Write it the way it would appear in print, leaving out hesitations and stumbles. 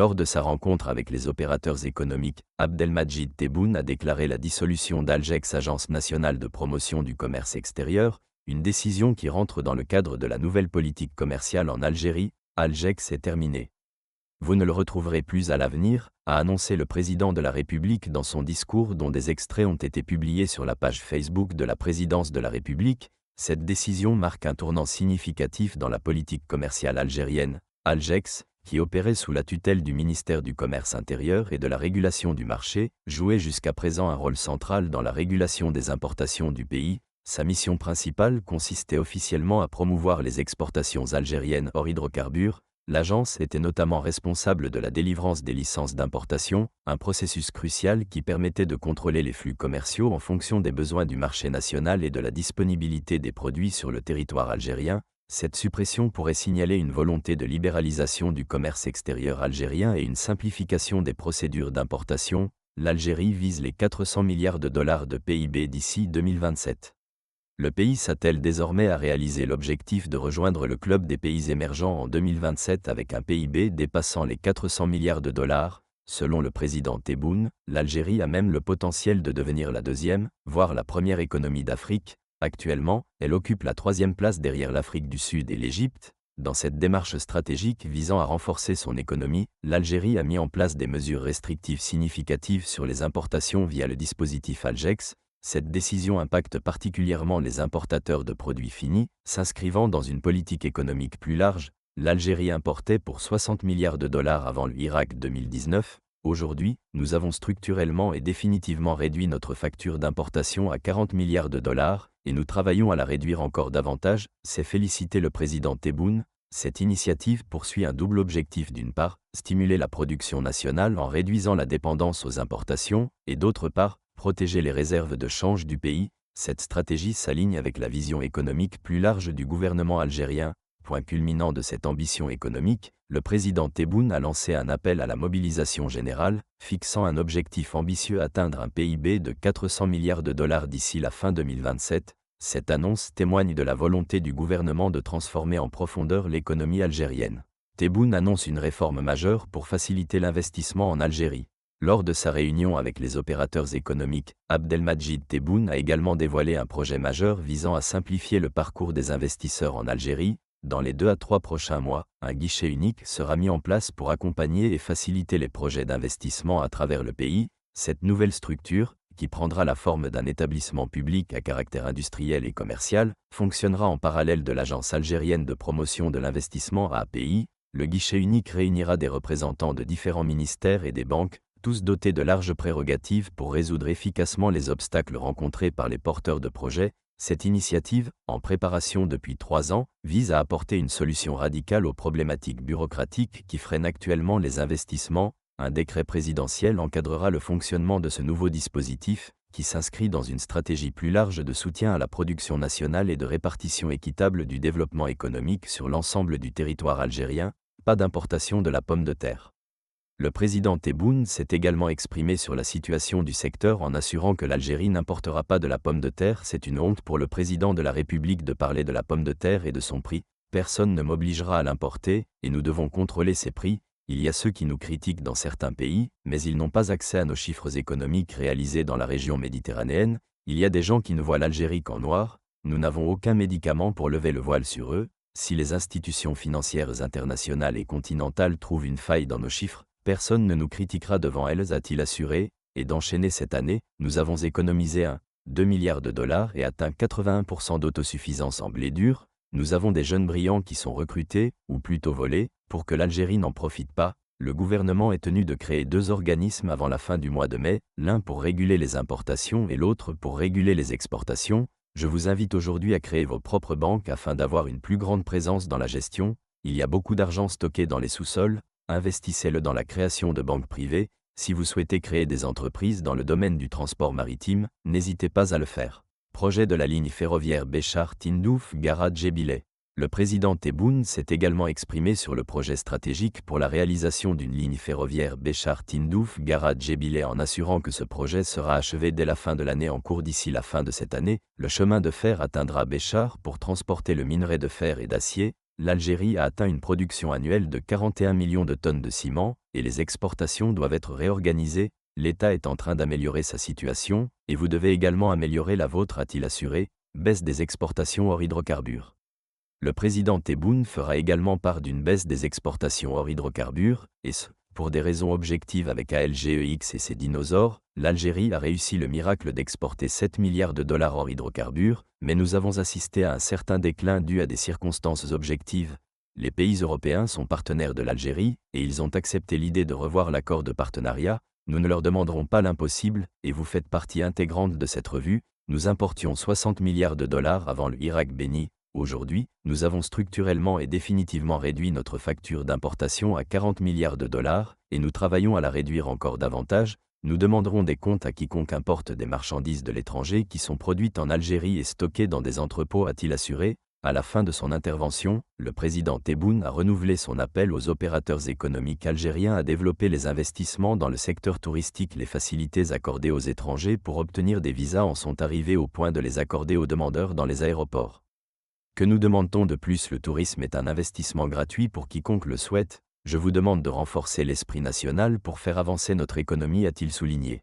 Lors de sa rencontre avec les opérateurs économiques, Abdelmadjid Tebboune a déclaré la dissolution d'Algex, Agence nationale de promotion du commerce extérieur, une décision qui rentre dans le cadre de la nouvelle politique commerciale en Algérie. Algex est terminé. Vous ne le retrouverez plus à l'avenir, a annoncé le président de la République dans son discours dont des extraits ont été publiés sur la page Facebook de la présidence de la République. Cette décision marque un tournant significatif dans la politique commerciale algérienne. Algex, qui opérait sous la tutelle du ministère du Commerce intérieur et de la régulation du marché, jouait jusqu'à présent un rôle central dans la régulation des importations du pays. Sa mission principale consistait officiellement à promouvoir les exportations algériennes hors hydrocarbures. L'agence était notamment responsable de la délivrance des licences d'importation, un processus crucial qui permettait de contrôler les flux commerciaux en fonction des besoins du marché national et de la disponibilité des produits sur le territoire algérien. Cette suppression pourrait signaler une volonté de libéralisation du commerce extérieur algérien et une simplification des procédures d'importation. L'Algérie vise les 400 milliards de dollars de PIB d'ici 2027. Le pays s'attelle désormais à réaliser l'objectif de rejoindre le club des pays émergents en 2027 avec un PIB dépassant les 400 milliards de dollars. Selon le président Tebboune, l'Algérie a même le potentiel de devenir la deuxième, voire la première économie d'Afrique. Actuellement, elle occupe la troisième place derrière l'Afrique du Sud et l'Égypte. Dans cette démarche stratégique visant à renforcer son économie, l'Algérie a mis en place des mesures restrictives significatives sur les importations via le dispositif Algex. Cette décision impacte particulièrement les importateurs de produits finis, s'inscrivant dans une politique économique plus large. L'Algérie importait pour 60 milliards de dollars avant l'Irak 2019. Aujourd'hui, nous avons structurellement et définitivement réduit notre facture d'importation à 40 milliards de dollars, et nous travaillons à la réduire encore davantage, s'est félicité le président Tebboune. Cette initiative poursuit un double objectif: d'une part, stimuler la production nationale en réduisant la dépendance aux importations, et d'autre part, protéger les réserves de change du pays. Cette stratégie s'aligne avec la vision économique plus large du gouvernement algérien. Point culminant de cette ambition économique, le président Tebboune a lancé un appel à la mobilisation générale, fixant un objectif ambitieux: atteindre un PIB de 400 milliards de dollars d'ici la fin 2027. Cette annonce témoigne de la volonté du gouvernement de transformer en profondeur l'économie algérienne. Tebboune annonce une réforme majeure pour faciliter l'investissement en Algérie. Lors de sa réunion avec les opérateurs économiques, Abdelmadjid Tebboune a également dévoilé un projet majeur visant à simplifier le parcours des investisseurs en Algérie. Dans les 2 à 3 prochains mois, un guichet unique sera mis en place pour accompagner et faciliter les projets d'investissement à travers le pays. Cette nouvelle structure, qui prendra la forme d'un établissement public à caractère industriel et commercial, fonctionnera en parallèle de l'Agence algérienne de promotion de l'investissement API. Le guichet unique réunira des représentants de différents ministères et des banques, tous dotés de larges prérogatives pour résoudre efficacement les obstacles rencontrés par les porteurs de projets. Cette initiative, en préparation depuis 3 ans, vise à apporter une solution radicale aux problématiques bureaucratiques qui freinent actuellement les investissements. Un décret présidentiel encadrera le fonctionnement de ce nouveau dispositif, qui s'inscrit dans une stratégie plus large de soutien à la production nationale et de répartition équitable du développement économique sur l'ensemble du territoire algérien. Pas d'importation de la pomme de terre. Le président Tebboune s'est également exprimé sur la situation du secteur en assurant que l'Algérie n'importera pas de la pomme de terre. C'est une honte pour le président de la République de parler de la pomme de terre et de son prix. Personne ne m'obligera à l'importer, et nous devons contrôler ses prix. Il y a ceux qui nous critiquent dans certains pays, mais ils n'ont pas accès à nos chiffres économiques réalisés dans la région méditerranéenne. Il y a des gens qui ne voient l'Algérie qu'en noir. Nous n'avons aucun médicament pour lever le voile sur eux. Si les institutions financières internationales et continentales trouvent une faille dans nos chiffres, personne ne nous critiquera devant elles, a-t-il assuré, et d'enchaîner cette année, nous avons économisé 2 milliards de dollars et atteint 81% d'autosuffisance en blé dur. Nous avons des jeunes brillants qui sont recrutés, ou plutôt volés, pour que l'Algérie n'en profite pas. Le gouvernement est tenu de créer 2 organismes avant la fin du mois de mai, l'un pour réguler les importations et l'autre pour réguler les exportations. Je vous invite aujourd'hui à créer vos propres banques afin d'avoir une plus grande présence dans la gestion. Il y a beaucoup d'argent stocké dans les sous-sols. Investissez-le dans la création de banques privées. Si vous souhaitez créer des entreprises dans le domaine du transport maritime, n'hésitez pas à le faire. Projet de la ligne ferroviaire Béchar-Tindouf-Gare-Djebbileh. Le président Tebboune s'est également exprimé sur le projet stratégique pour la réalisation d'une ligne ferroviaire Béchar-Tindouf-Gare-Djebbileh en assurant que ce projet sera achevé dès la fin de l'année en cours. D'ici la fin de cette année, le chemin de fer atteindra Béchar pour transporter le minerai de fer et d'acier. l'Algérie a atteint une production annuelle de 41 millions de tonnes de ciment, et les exportations doivent être réorganisées. L'État est en train d'améliorer sa situation, et vous devez également améliorer la vôtre, a-t-il assuré. Baisse des exportations hors hydrocarbures. Le président Tebboune fera également part d'une baisse des exportations hors hydrocarbures, et ce, pour des raisons objectives avec ALGEX et ses dinosaures. L'Algérie a réussi le miracle d'exporter 7 milliards de dollars hors hydrocarbures, mais nous avons assisté à un certain déclin dû à des circonstances objectives. Les pays européens sont partenaires de l'Algérie, et ils ont accepté l'idée de revoir l'accord de partenariat. Nous ne leur demanderons pas l'impossible, et vous faites partie intégrante de cette revue. Nous importions 60 milliards de dollars avant le Irak béni. Aujourd'hui, nous avons structurellement et définitivement réduit notre facture d'importation à 40 milliards de dollars, et nous travaillons à la réduire encore davantage. Nous demanderons des comptes à quiconque importe des marchandises de l'étranger qui sont produites en Algérie et stockées dans des entrepôts, a-t-il assuré. À la fin de son intervention, le président Tebboune a renouvelé son appel aux opérateurs économiques algériens à développer les investissements dans le secteur touristique. Les facilités accordées aux étrangers pour obtenir des visas en sont arrivées au point de les accorder aux demandeurs dans les aéroports. Que nous demande-t-on de plus? Le tourisme est un investissement gratuit pour quiconque le souhaite. Je vous demande de renforcer l'esprit national pour faire avancer notre économie, a-t-il souligné.